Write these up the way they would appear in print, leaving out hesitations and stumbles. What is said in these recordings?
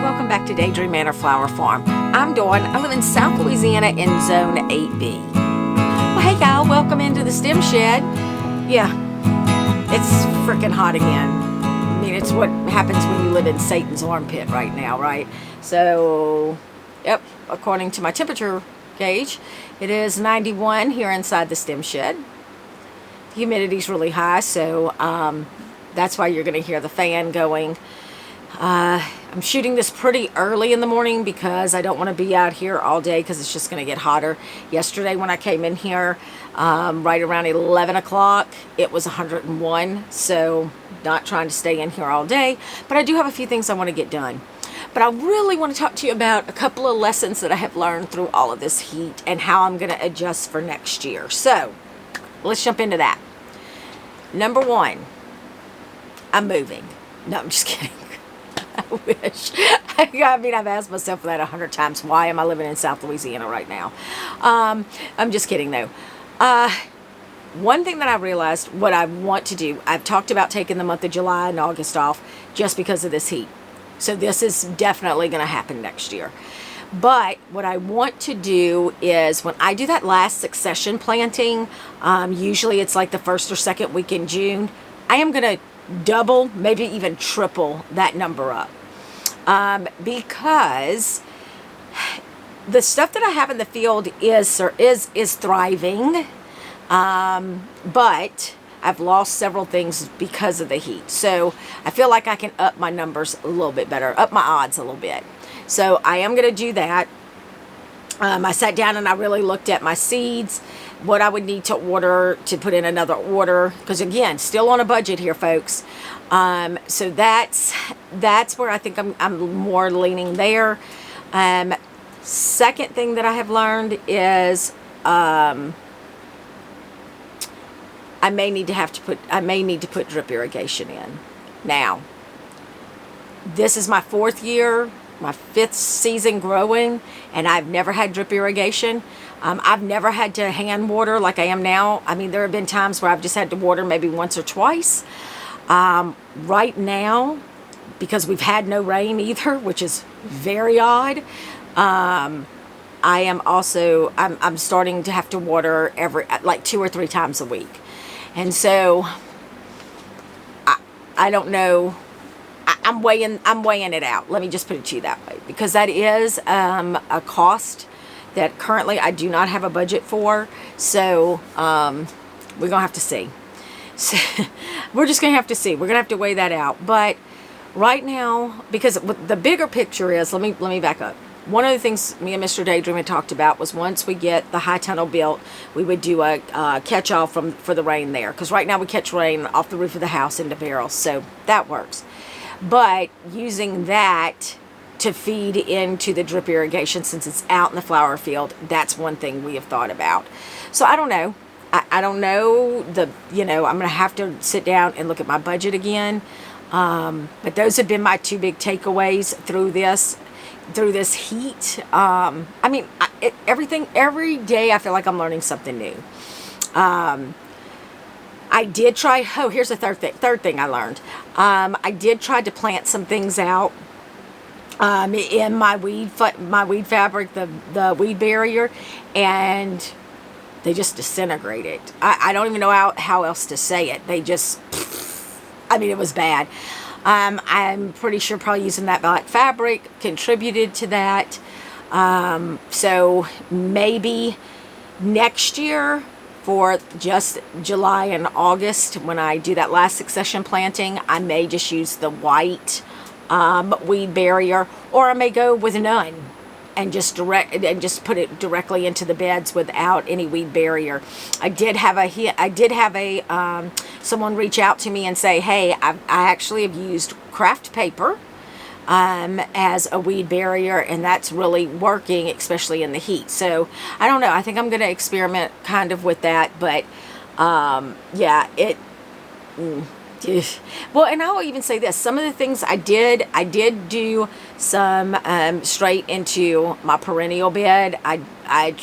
welcome back to Daydream Manor Flower Farm. I'm Dawn. I live in South Louisiana in Zone 8B. Well, hey y'all, welcome into the stem shed. Yeah, it's freaking hot again. I mean, it's what happens when you live in Satan's armpit right now, right? So, yep, according to my temperature gauge, it is 91 here inside the stem shed. The humidity's really high, so that's why you're going to hear the fan going. I'm shooting this pretty early in the morning because I don't want to be out here all day because it's just going to get hotter. Yesterday when I came in here right around 11 o'clock, it was 101, so not trying to stay in here all day. But I do have a few things I want to get done. But I really want to talk to you about a couple of lessons that I have learned through all of this heat and how I'm going to adjust for next year. So let's jump into that. Number one, I'm moving. No, I'm just kidding. I wish. I mean, I've asked myself that 100 times. Why am I living in South Louisiana right now? I'm just kidding, though. One thing that I realized, what I want to do, I've talked about taking the month of July and August off just because of this heat. So this is definitely going to happen next year. But what I want to do is when I do that last succession planting, usually it's like the first or second week in June, I am going to double, maybe even triple that number up. Because the stuff that I have in the field is thriving. But I've lost several things because of the heat. So I feel like I can up my numbers a little bit better, up my odds a little bit. So I am going to do that. I sat down and I really looked at my seeds, what I would need to order to put in another order. Because again, still on a budget here, folks. So that's where I think I'm more leaning there. Second thing that I have learned is I may need to put drip irrigation in. Now, this is my fourth year, my fifth season growing, and I've never had drip irrigation. I've never had to hand water like I am now. I mean, there have been times where I've just had to water maybe once or twice. Right now, because we've had no rain either, which is very odd, I'm starting to have to water like 2 or 3 times a week. And so I don't know. I'm weighing it out. Let me just put it to you that way, because that is a cost that currently I do not have a budget for. So we're gonna have to see. So, we're just gonna have to see. We're gonna have to weigh that out. But right now, because the bigger picture is, let me back up. One of the things me and Mr. Daydream had talked about was once we get the high tunnel built, we would do a catch-all for the rain there. Because right now we catch rain off the roof of the house into barrels, so that works. But using that to feed into the drip irrigation, since it's out in the flower field, that's one thing we have thought about. So I don't know. I don't know. I'm going to have to sit down and look at my budget again. But those have been my two big takeaways through this heat. I mean, every day I feel like I'm learning something new. I did try, here's the third thing I learned. I did try to plant some things out in my weed fabric, the weed barrier, and they just disintegrated. I don't even know how else to say it. They just, I mean, it was bad. I'm pretty sure probably using that black fabric contributed to that. So maybe next year for just July and August, when I do that last succession planting, I may just use the white weed barrier, or I may go with none and just put it directly into the beds without any weed barrier. I did have someone reach out to me and say, hey, I actually have used craft paper as a weed barrier, and that's really working, especially in the heat. So I don't know. I think I'm going to experiment kind of with that, but yeah, well, and I'll even say this. Some of the things I did do some straight into my perennial bed. I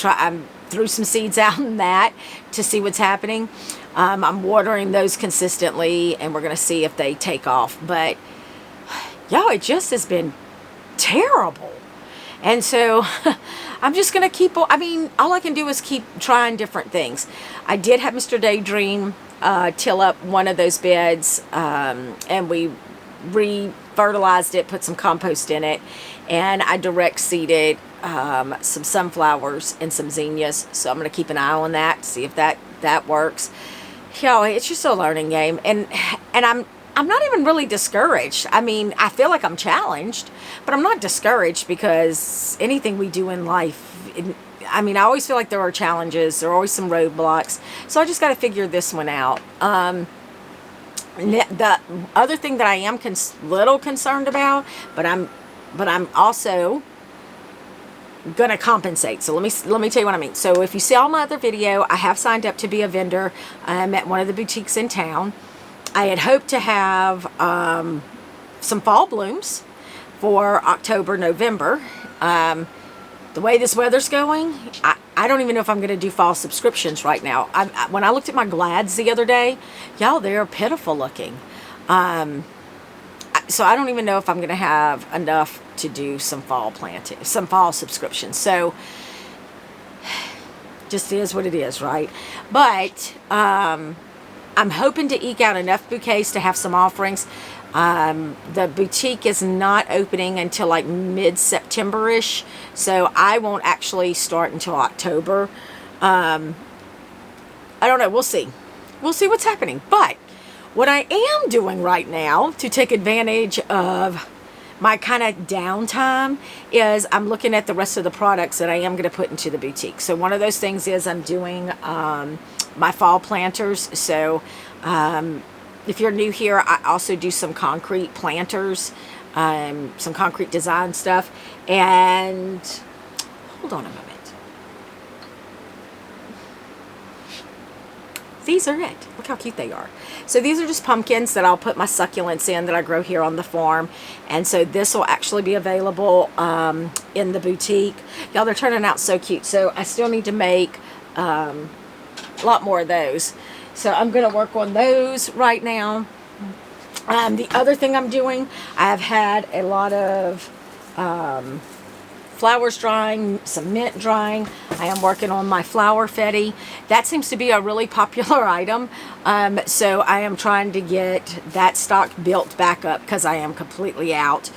threw some seeds out in that to see what's happening. I'm watering those consistently, and we're going to see if they take off. But, y'all, it just has been terrible. And so I'm just going to keep, I mean, all I can do is keep trying different things. I did have Mr. Daydream till up one of those beds, and we re-fertilized it, put some compost in it, and I direct seeded some sunflowers and some zinnias. So I'm going to keep an eye on that, see if that works. Yo, it's just a learning game, and I'm not even really discouraged. I mean, I feel like I'm challenged, but I'm not discouraged, because anything we do in life, I mean, I always feel like there are challenges. There are always some roadblocks. So I just got to figure this one out. The other thing that I am little concerned about, but I'm also going to compensate. So let me tell you what I mean. So if you saw my other video, I have signed up to be a vendor at one of the boutiques in town. I had hoped to have some fall blooms for October, November. The way this weather's going, I don't even know if I'm going to do fall subscriptions right now. When I looked at my glads the other day, y'all, they're pitiful looking. So I don't even know if I'm going to have enough to do some fall planting, some fall subscriptions. So just is what it is, right? But I'm hoping to eke out enough bouquets to have some offerings. The boutique is not opening until like mid-September-ish, so I won't actually start until October. I don't know. We'll see. We'll see what's happening. But what I am doing right now to take advantage of my kind of downtime is I'm looking at the rest of the products that I am going to put into the boutique. So one of those things is I'm doing my fall planters. So if you're new here, I also do some concrete planters, some concrete design stuff. And hold on a moment. These are it. Look how cute they are. So these are just pumpkins that I'll put my succulents in that I grow here on the farm. And so this will actually be available in the boutique. Y'all, they're turning out so cute. So I still need to make a lot more of those. So I'm going to work on those right now. The other thing I'm doing, I have had a lot of flowers drying, some mint drying. I am working on my flower fetty. That seems to be a really popular item. So I am trying to get that stock built back up because I am completely out.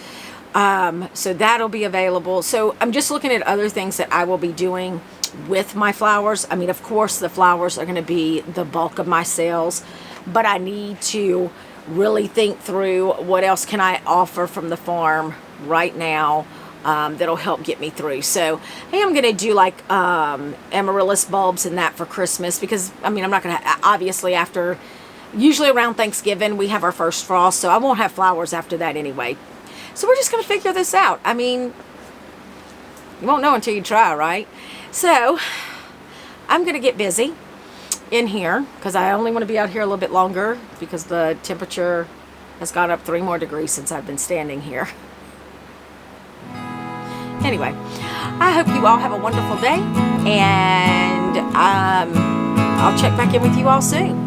So that'll be available. So I'm just looking at other things that I will be doing with my flowers. I mean, of course, the flowers are going to be the bulk of my sales, but I need to really think through what else can I offer from the farm right now that'll help get me through. So I am going to do like amaryllis bulbs and that for Christmas, because I mean, I'm not going to, obviously after, usually around Thanksgiving we have our first frost, so I won't have flowers after that anyway. So we're just going to figure this out. I mean, you won't know until you try, right? So I'm going to get busy in here because I only want to be out here a little bit longer because the temperature has gone up 3 more degrees since I've been standing here. Anyway, I hope you all have a wonderful day, and I'll check back in with you all soon.